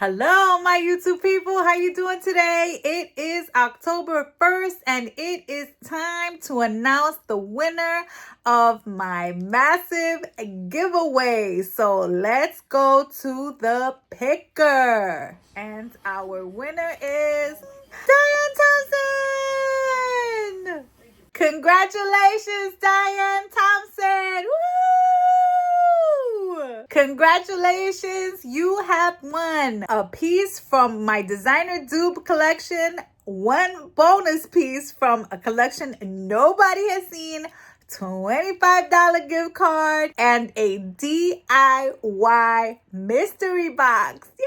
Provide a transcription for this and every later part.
Hello, my YouTube people. How you doing today? It is October 1st, and it is time to announce the winner of my massive giveaway. So let's go to the picker. And our winner is Diane Thompson. Congratulations, Diane Thompson. Woo! Congratulations, you have won a piece from my designer Dupe collection, one bonus piece from a collection nobody has seen, $25 gift card, and a DIY mystery box. Yay!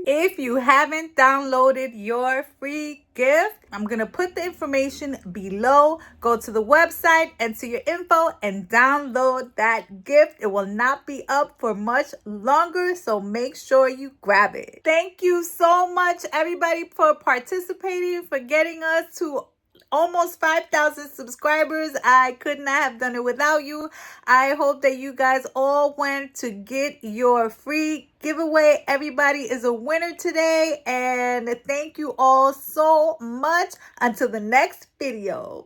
If you haven't downloaded your free gift, I'm going to put the information below. Go to the website, enter your info, and download that gift. It will not be up for much longer, so make sure you grab it. Thank you so much, everybody, for participating, for getting us to almost 5,000 subscribers. I could not have done it without you. I hope that you guys all went to get your free giveaway. Everybody is a winner today, and thank you all so much. Until the next video.